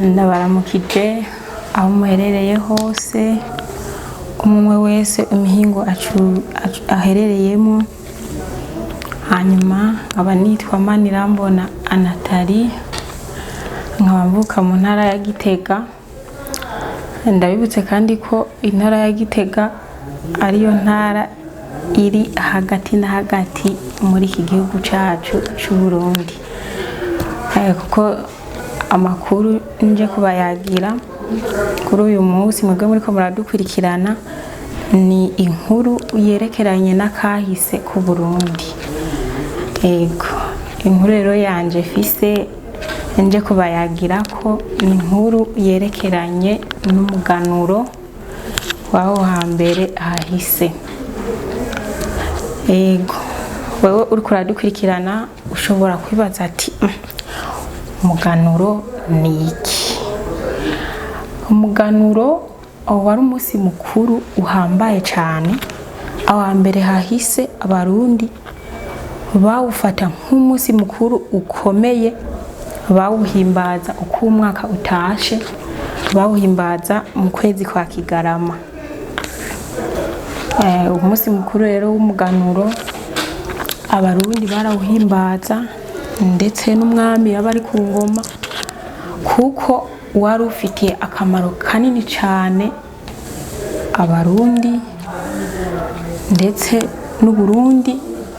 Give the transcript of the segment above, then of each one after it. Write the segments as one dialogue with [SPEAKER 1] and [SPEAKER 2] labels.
[SPEAKER 1] Ndabaramukije aho muherereye hose, umwe wese imihingo aherereyemo. Hanyuma nkaba nitwa Manirambona Anatali, nkaba mvuka mu ntara ya Gitega. Ndabibutse kandi ko intara ya Gitega ariyo ntara iri hagati na hagati muri iki gihugu cyacu cy'u Burundi. Kuko amakuru nje kubayagira kuri uyu munsi mwebwe muriko muradukurikirana ni inkuru yerekeranye n'akahise ku Burundi. Inkuru rero yanje fise nje kubayagira ko ni inkuru yerekeranye n'umuganuro waho hambere hahise. Wewe uriko uradukurikirana ushobora kwibaza ati umuganuro ni iki? Umuganuro wari umunsi mukuru uhambaye cyane. Aho hambere hahise abarundi bawufata nk'umunsi mukuru ukomeye, bawuhimbaza uko umwaka utashe, bawuhimbaza mu kwezi kwa Kigarama. Umunsi mukuru rero w'umuganuro abarundi barawuhimbaza, ndetse n'umwami yaba ari ku ngoma, kuko wari ufitiye akamaro kanini cyane abarundi ndetse n'Uburundi,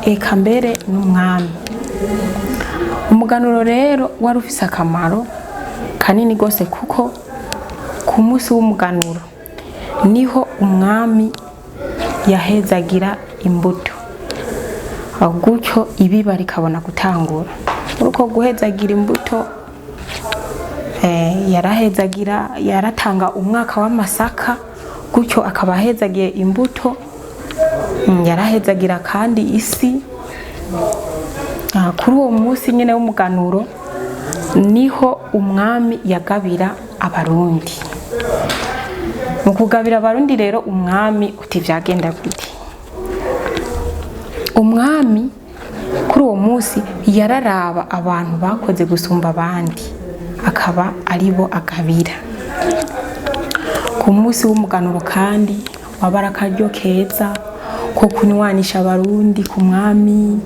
[SPEAKER 1] eka mbere n'umwami. Umuganuro rero wari ufise akamaro kanini gose, kuko ku munsi w'umuganuro niho umwami yahezagira imbuto, gutyo ibiba rikabona gutangura. Uko guhezagira imbuto yaratanga umwaka w'amasaka, gutyo akaba ahezagiye imbuto. Yarahezagira kandi isi. Kuri uwo munsi nyine w'umuganuro niho umwami yagabira abarundi. Mu kugabira abarundi rero umwami uti vyagenda gute? Umwami kuri uwo munsi yararaba abantu bakoze gusumba abandi, akaba aribo agabira. Ku munsi w'umuganuro kandi wabara akaryo keza ko kunywanisha abarundi ku mwami,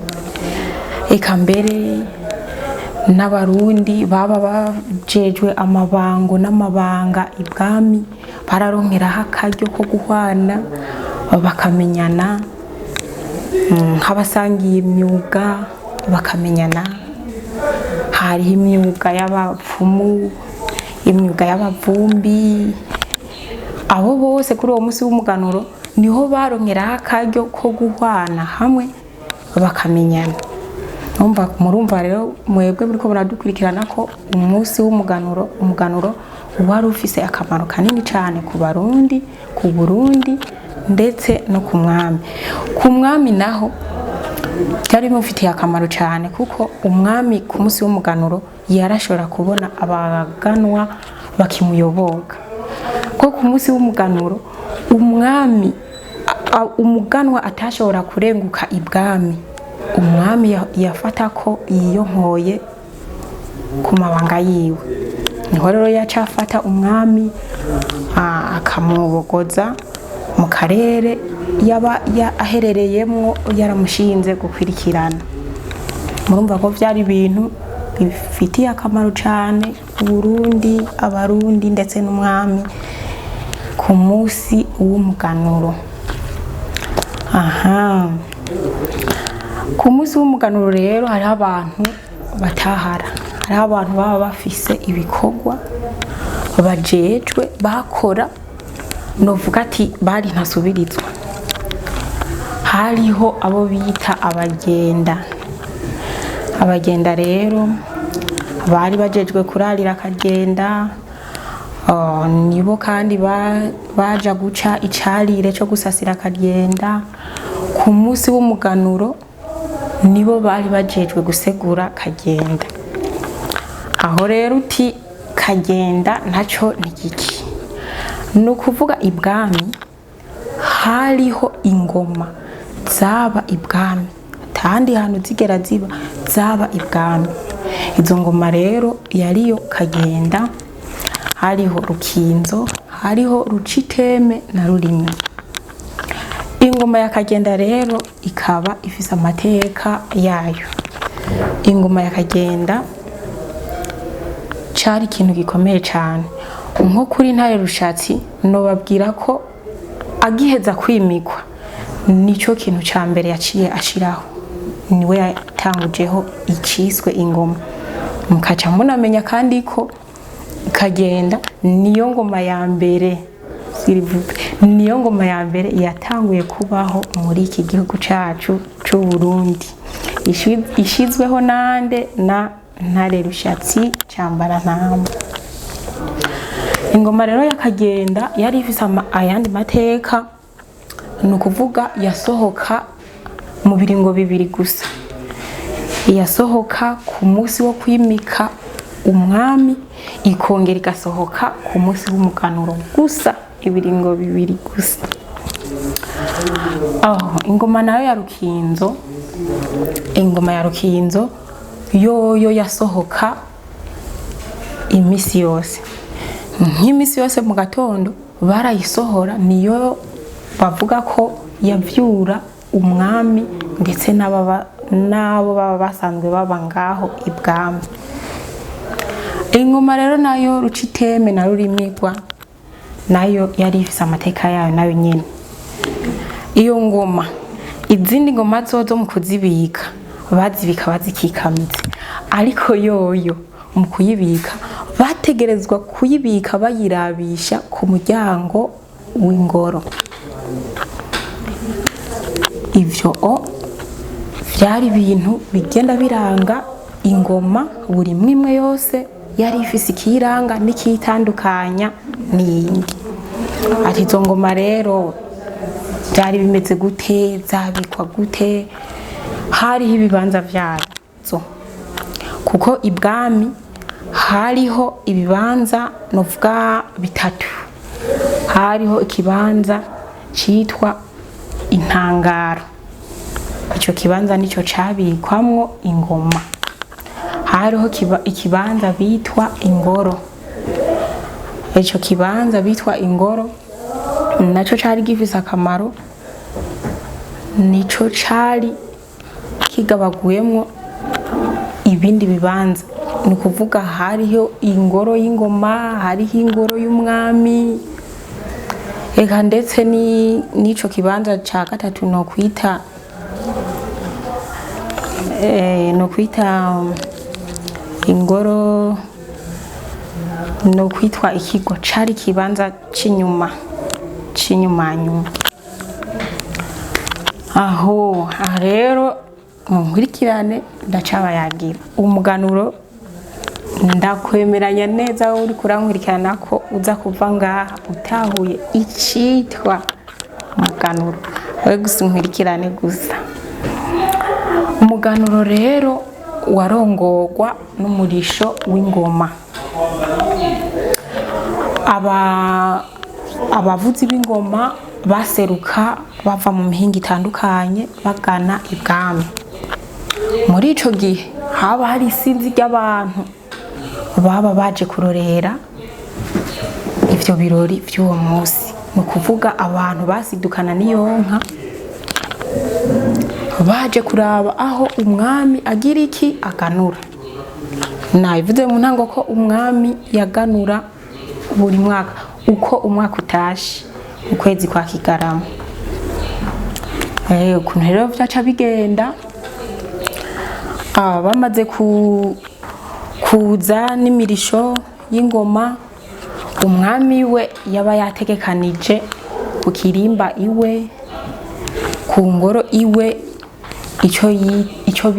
[SPEAKER 1] eka mbere n'abarundi baba bajejwe amabango n'amabanga ibwami bararonkeraho akaryo ko guhwana bakamenyana, nk'abasangiye imyuga bakamenyana. Hariho imyuga y'abapfumu, imyuga y'abavumbi. Abo bose kuri uwo munsi w'umuganuro niho baronkeraho akaryo ko guhwana hamwe bakamenyana. Murumva rero mwebwe muriko muradukurikirana ko umunsi w'umuganuro, umuganuro wari ufise akamaro kanini cyane ku Barundi, ku Burundi, ndetse no ku mwami. Ku mwami naho byari bimufitiye akamaro cyane, kuko umwami ku munsi w'umuganuro yarashobora kubona abaganwa bakimuyoboka. Ko ku munsi w'umuganuro umuganwa atashobora kurenguka ibwami, umwami yafata ko yiyonkoye ku mabanga yiwe. Niho rero yacafata umwami akamubogoza mu karere yaba aherereyemo, yaramushinze gukurikirana. Murumva ko byari ibintu bifitiye akamaro cyane Burundi, abarundi, ndetse n'umwami ku munsi w'umuganuro. Ku munsi w'umuganuro rero hariho abantu batahara, hariho abantu baba bafise ibikorwa bajejwe bakora, novuga ati bari ntasubirizwa. Hariho abo bita abagenda. Abagenda rero bari bajejwe kurarira akagenda. Nibo kandi baja guca icarire cyo gusasira akagenda. Ku munsi w'umuganuro nibo bari bajejwe gusegura kagenda. Aho rero uti kagenda ntaco ni iki? Ni ukuvuga ibwami hariho ingoma zaba ibwami, kandi hantu zigera ziba zaba ibwami. Izo ngoma rero yariyo kagenda, hariho Rukinzo, hariho Ruciteme na Rurimi. Ingoma ya Kagenda rero ikaba ifise amateka yayo. Ingoma ya Kagenda cari ikintu gikomeye cyane, nko kuri Ntare Rushatsi nobabwira ko agiheza kwimikwa nico kintu ca mbere yaciye ashiraho, niwe yatangujeho iciswe ingoma. Mukaca munamenya kandi ko Kagenda niyo ngoma ya mbere, niyo ngoma ya mbere yatanguye kubaho muri iki gihugu cacu c'u Burundi, ishizweho nande na Ntare Rushatsi Cambarantama. Ingoma rero ya Kagenda yari ifise ayandi mateka, nukuvuga yasohoka mu biringo bibiri gusa. Yasohoka ku munsi wo kwimika umwami, ikongera igasohoka ku munsi w'umuganuro gusa, ibiringo bibiri gusa. Ingoma nayo ya Rukinzo, ingoma ya Rukinzo yoyo yasohoka imisi yose, nk'imisi yose mu gatondo barayisohora, niyo bavuga ko yavyura umwami ndetse n'abo baba basanzwe baba ngaho ibwami. Ingoma rero nayo Ruciteme na Rurimigwa nayo yari ifise amateka yayo nayo nyene. Iyo ngoma, izindi ngoma zozo mu kuzibika bazibika bazikikamitse, ariko yoyo mu kuyibika bategerezwa kuyibika bayirabisha ku muryango w'ingoro. Ivyo vyari ibintu bigenda biranga ingoma, buri mwimwe yose yari ifise ikiranga n'ikitandukanya n'iyindi. Ati izo ngoma rero byari bimeze gute, zabikwa gute? Hariho ibibanza vyazo, kuko ibwami hariho ibibanza novuga bitatu. Hariho ikibanza citwa intangaro, ico kibanza nico cabikwamwo ingoma. Hariho ikibanza bitwa ingoro, ico kibanza bitwa ingoro naco cari gifise akamaro, nico cari kigabaguyemwo ibindi bibanza. Nukuvuga hariho ingoro y'ingoma, hariho ingoro y'umwami, eka ndetse nico kibanza ca gatatu no kwita ingoro, no kwitwa ikigo, cari kibanza c'inyuma nyuma. Aho rero munkurikirane ndacabayagira umuganuro, ndakwemeranya neza uri kurankurikirana ko uza kuva ngaha utahuye icitwa umuganuro. We gusa unkurikirane gusa. Umuganuro rero warongorwa n'umurisho w'ingoma. Abavuzi b'ingoma baseruka bava mu mihinga itandukanye bagana ibwami. Muri ico gihe haba hari isinzi ry'abantu baba baje kurorera ivyo birori vy'uwo munsi. Nukuvuga abantu basidukana n'iyo nka baje kuraba aho umwami agira iki, aganura. Nabivuze mu ntango ko umwami yaganura buri mwaka, uko umwaka utashe mu kwezi kwa Kigarama. Ukuntu rero vyaca bigenda, bamaze kuza n'imirisho y'ingoma, umwami we yaba yategekanije ku kirimba iwe, ku ngoro iwe, ico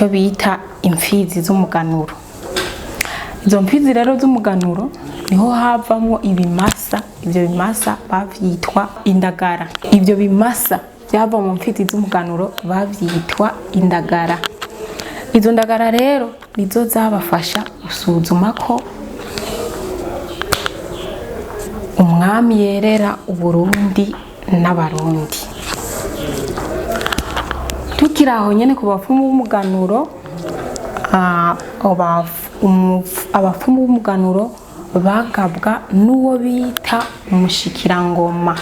[SPEAKER 1] bita imfizi z'umuganuro. Izo mfizi rero z'umuganuro niho havamwo ibimasa. Ivyo bimasa bavyitwa indagara. Ivyo bimasa byava mu mfizi z'umuganuro bavyitwa indagara. Izo ndagara rero nizo zabafasha gusuzuma ko umwami yerera Uburundi n'abarundi. Tukiraho nyene ku bapfumu b'umuganuro, abapfumu b'umuganuro bagabwa n'uwo bita umushikirangoma.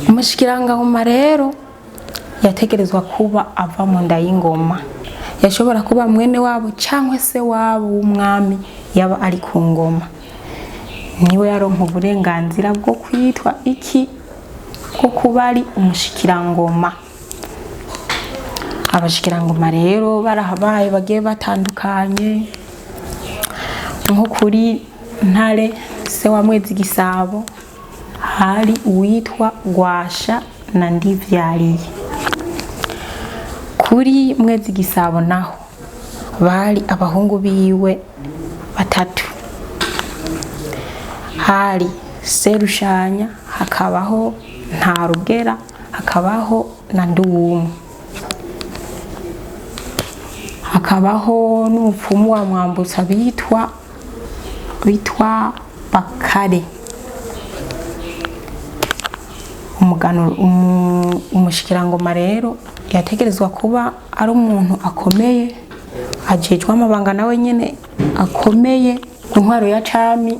[SPEAKER 1] Umushikirangoma rero yategerezwa kuba ava mu nda y'ingoma, yashobora kuba mwene wabo cyangwa se wabo w'umwami yaba ari ku ngoma, niwe yaronka uburenganzira bwo kwitwa iki, ko kuba ari umushikirangoma. Abashikirangoma rero barahabaye bagiye batandukanye, nko kuri Ntare se wa Mwezi Gisabo hari uwitwa Rwasha na Ndivyariye. Kuri Mwezi Gisabo naho bari abahungu biwe batatu, hari Serushanya, hakabaho Ntarugera, hakabaho na Nduwumwe, hakabaho n'umupfumu wa Mwambutsa bitwa Bakare. Umushikirangoma rero yategerezwa kuba ari umuntu akomeye, ajejwe amabanga nawe nyene akomeye ku ntwaro ya cami.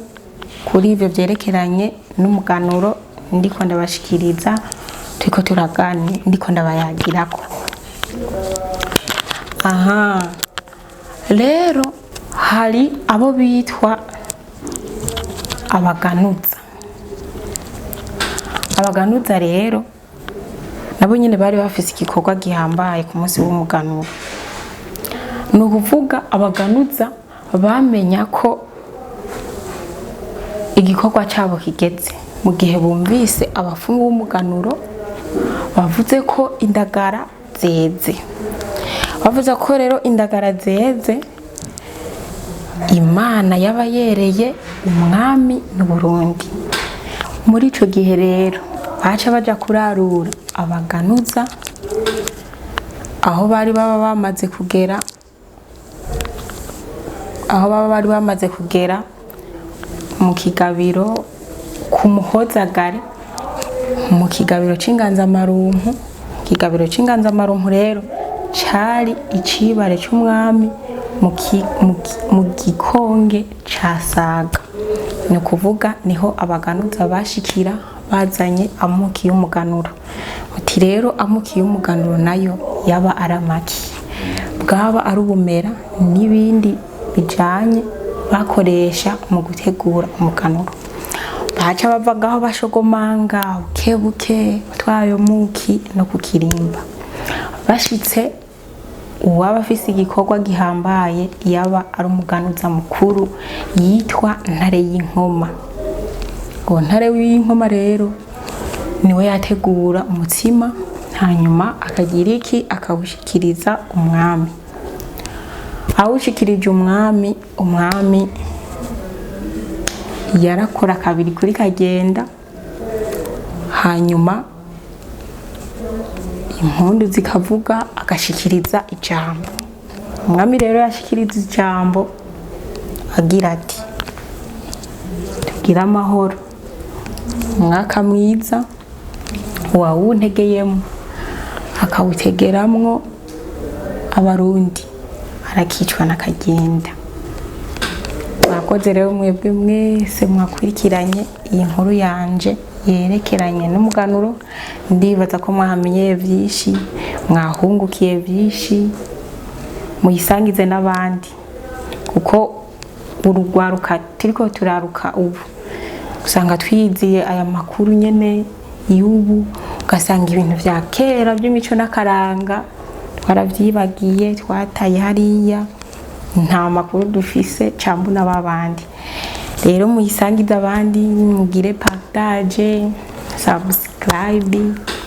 [SPEAKER 1] Kuri ivyo vyerekeranye n'umuganuro ndiko ndabashikiriza, turiko turagani ndiko ndabayagirako. Rero hari abo bitwa abaganuza rero nabo nyene bari bafise igikorwa gihambaye ku munsi w'umuganuro. Ni ukuvuga abaganuza bamenya ko igikorwa cyabo kigeze mu gihe bumvise abapfumu b'umuganuro bavuze ko indagara zeze. Bavuze ko rero indagara zeze, Imana yaba yereye umwami n'Uburundi. Muri ico gihe rero baca baja kurarura abaganuza aho bari bamaze kugera mu kigabiro ku Muhozagare, mu kigabiro c'inganzamarumpu. Ikigabiro c'inganzamarumpu rero cari icibare c'umwami mu gikonge ca Saga. Ni ukuvuga niho abaganuza bashikira bazanye amuki y'umuganuro. Muti rero amuki y'umuganuro nayo yaba aramaki, bwaba ari ubumera n'ibindi bijanye bakoresha mu gutegura umuganuro. Baca bavagaho bashogomanga bukebuke twayo muki no kukirimba. Bashitse uwaba afise igikorwa gihambaye yaba ari umuganuza mukuru yitwa Ntare y'Inkoma. Ngo Ntare w'inkoma rero niwe yategura umutsima, hanyuma akagira iki, akawushikiriza umwami. Awushikirije umwami yarakora kabiri kuri kagenda, hanyuma impundu zikavuga, agashikiriza ijambo. Umwami rero yashikiriza ijambo agira ati: tugira amahoro, umwaka mwiza wawuntegeyemo, akawutegeramwo Abarundi, arakicwa n'akagenda. Mwakoze rero mwebwe mwese mwakurikiranye iyi nkuru yanje yerekeranye n'umuganuro. Ndibaza ko mwahamenye vyinshi, mwahungukiye vyinshi, muyisangize n'abandi, kuko urugwaruka turiko turaruka ubu usanga twiziye aya makuru nyene y'ubu, ugasanga ibintu vya kera by'imico n'akaranga twaravyibagiye, twataye hariya, nta makuru dufise cambu n'ababandi. Rero muyisangize abandi, mugire partage, subscribe,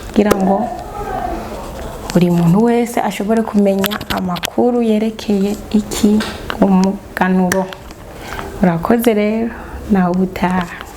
[SPEAKER 1] kugira ngo buri muntu wese ashobore kumenya amakuru yerekeye iki umuganuro. Murakoze rero, nawe ubutaha.